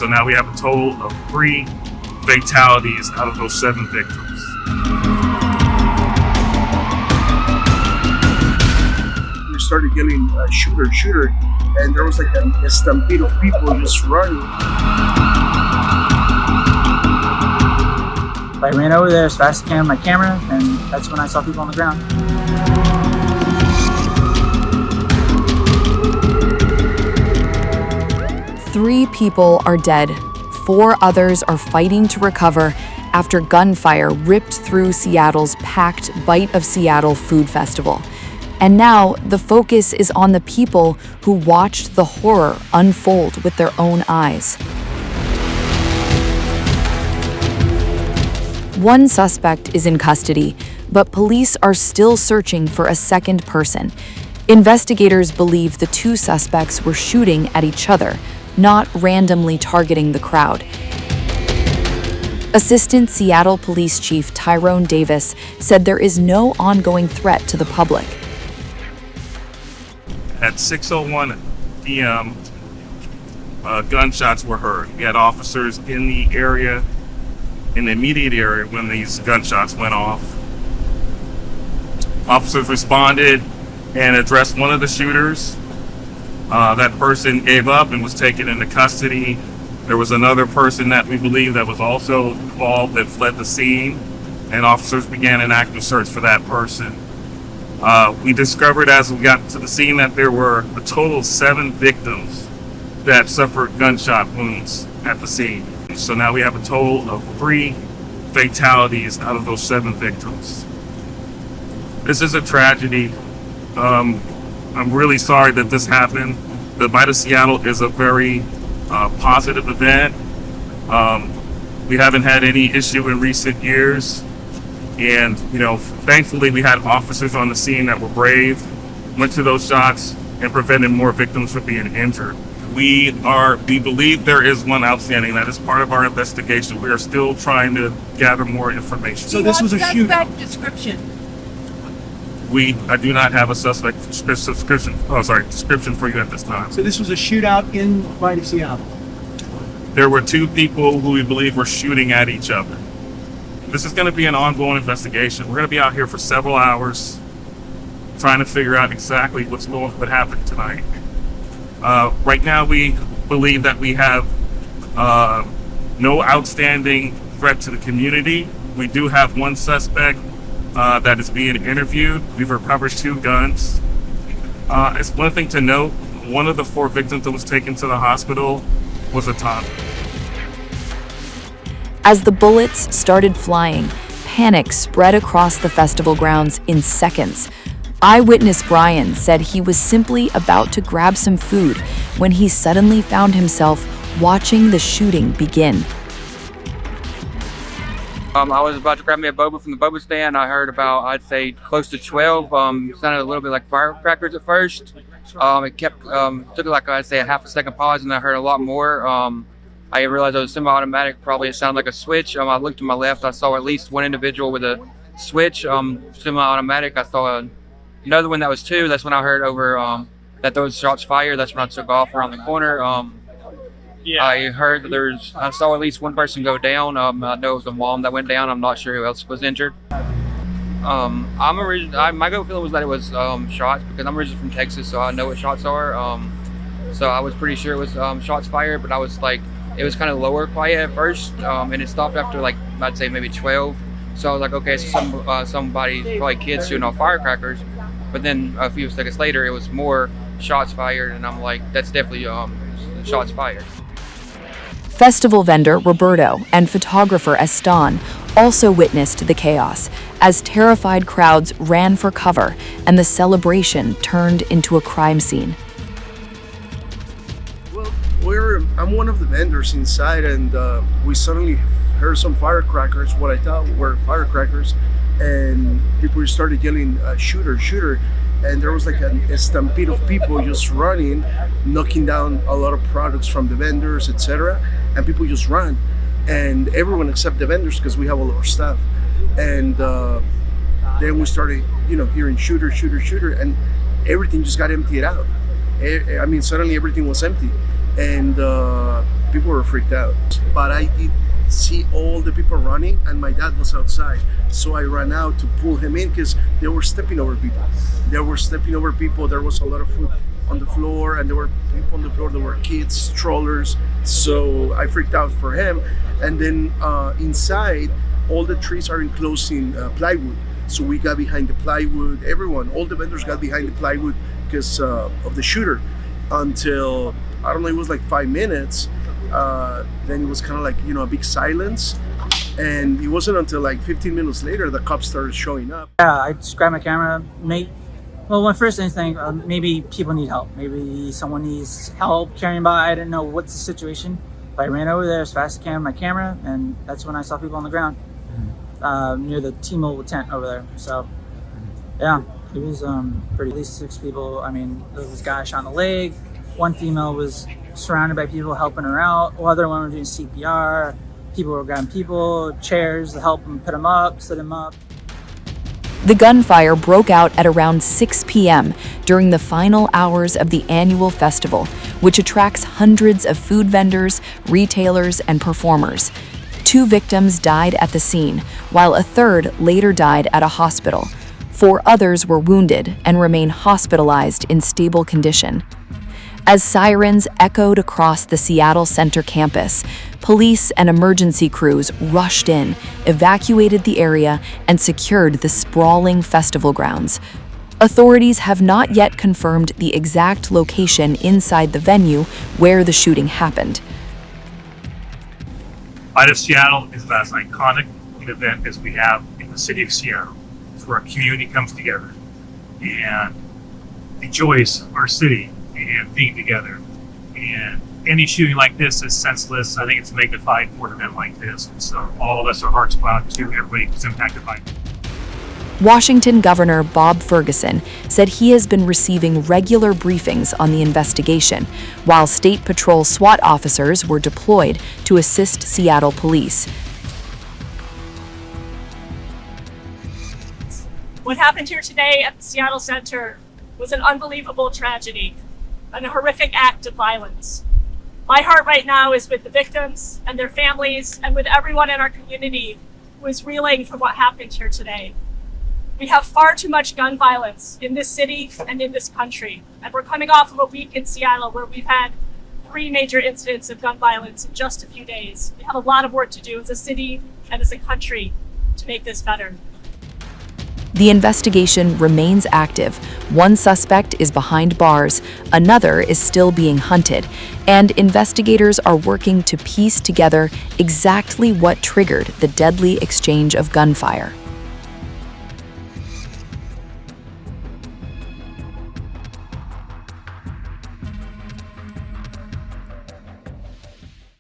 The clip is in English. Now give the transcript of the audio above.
So now we have a total of 3 fatalities out of those 7 victims. We started yelling, shooter, shooter, and there was like a stampede of people just running. I ran over there as fast as I can with my camera, and that's when I saw people on the ground. Three people are dead. 4 others are fighting to recover after gunfire ripped through Seattle's packed Bite of Seattle food festival. And now the focus is on the people who watched the horror unfold with their own eyes. One suspect is in custody, but police are still searching for a second person. Investigators believe the 2 suspects were shooting at each other, not randomly targeting the crowd. Assistant Seattle Police Chief Tyrone Davis said there is no ongoing threat to the public. At 6:01 p.m., gunshots were heard. We had officers in the area, in the immediate area, when these gunshots went off. Officers responded and addressed one of the shooters. That person gave up and was taken into custody. There was another person that we believe that was also involved that fled the scene, and officers began an active search for that person. We discovered as we got to the scene that there were a total of 7 victims that suffered gunshot wounds at the scene. So now we have a total of 3 fatalities out of those 7 victims. This is a tragedy. I'm really sorry that this happened. The Bite of Seattle is a very positive event. We haven't had any issue in recent years. And, thankfully we had officers on the scene that were brave, went to those shots, and prevented more victims from being injured. We believe there is one outstanding. That is part of our investigation. We are still trying to gather more information. So this was a shootout. Suspect description. I do not have a suspect description for you at this time. So this was a shootout in Bite of Seattle. There were 2 people who we believe were shooting at each other. This is going to be an ongoing investigation. We're going to be out here for several hours trying to figure out exactly what happened tonight. Right now, we believe that we have no outstanding threat to the community. We do have one suspect that is being interviewed. We've recovered 2 guns. It's one thing to note, one of the 4 victims that was taken to the hospital was a toddler. As the bullets started flying, panic spread across the festival grounds in seconds. Eyewitness Brian said he was simply about to grab some food when he suddenly found himself watching the shooting begin. I was about to grab me a boba from the boba stand. I heard about, I'd say, close to 12. Sounded a little bit like firecrackers at first. It kept, took like, I'd say, a half a second pause, and I heard a lot more. I realized it was semi-automatic. Probably it sounded like a switch. I looked to my left. I saw at least one individual with a switch, semi-automatic. I saw another one that was 2. That's when I heard over that those shots fired. That's when I took off around the corner. I heard that I saw at least one person go down. I know it was the mom that went down. I'm not sure who else was injured. My gut feeling was that it was shots, because I'm originally from Texas, so I know what shots are. So I was pretty sure it was shots fired, but I was like, it was kind of lower quiet at first, and it stopped after like, I'd say maybe 12. So I was like, okay, so somebody, probably kids shooting off firecrackers. But then a few seconds later, it was more shots fired, and I'm like, that's definitely shots fired. Festival vendor Roberto and photographer Eston also witnessed the chaos as terrified crowds ran for cover and the celebration turned into a crime scene. Well, I'm one of the vendors inside, and we suddenly heard some firecrackers, what I thought were firecrackers, and people started yelling, shooter, shooter. And there was like a stampede of people just running, knocking down a lot of products from the vendors, etc. And people just ran, and everyone except the vendors, because we have all of our stuff. And then we started, hearing shooter, shooter, shooter, and everything just got emptied out. I mean, suddenly everything was empty. and people were freaked out. But I did see all the people running, and my dad was outside, so I ran out to pull him in because they were stepping over people. There was a lot of food on the floor, and there were people on the floor. There were kids, strollers. So I freaked out for him. And then inside, all the trees are enclosed in plywood. So we got behind the plywood. All the vendors got behind the plywood because of the shooter. Until, I don't know, it was like 5 minutes. Then it was kind of like, a big silence. And it wasn't until like 15 minutes later the cops started showing up. Yeah, I just grabbed my camera. Well, my first instinct, maybe people need help. Maybe someone needs help carrying by. I didn't know what's the situation. But I ran over there as fast as I can with my camera, and that's when I saw people on the ground near the T-Mobile tent over there. So, yeah, it was pretty. At least 6 people. I mean, there was a guy shot in the leg. One female was surrounded by people helping her out. The other one was doing CPR. People were grabbing chairs to help them put them up, sit them up. The gunfire broke out at around 6 p.m. during the final hours of the annual festival, which attracts hundreds of food vendors, retailers, and performers. 2 victims died at the scene, while a third later died at a hospital. 4 others were wounded and remain hospitalized in stable condition. As sirens echoed across the Seattle Center campus, police and emergency crews rushed in, evacuated the area, and secured the sprawling festival grounds. Authorities have not yet confirmed the exact location inside the venue where the shooting happened. Light of Seattle is about as iconic an event as we have in the city of Seattle. It's where our community comes together and enjoys our city and being together. And any shooting like this is senseless. I think it's magnified for an event like this. So all of us, our hearts go out to everybody who's impacted by it. Washington Governor Bob Ferguson said he has been receiving regular briefings on the investigation, while State Patrol SWAT officers were deployed to assist Seattle police. What happened here today at the Seattle Center was an unbelievable tragedy and a horrific act of violence. My heart right now is with the victims and their families and with everyone in our community who is reeling from what happened here today. We have far too much gun violence in this city and in this country. And we're coming off of a week in Seattle where we've had 3 major incidents of gun violence in just a few days. We have a lot of work to do as a city and as a country to make this better. The investigation remains active. 1 suspect is behind bars, another is still being hunted, and investigators are working to piece together exactly what triggered the deadly exchange of gunfire.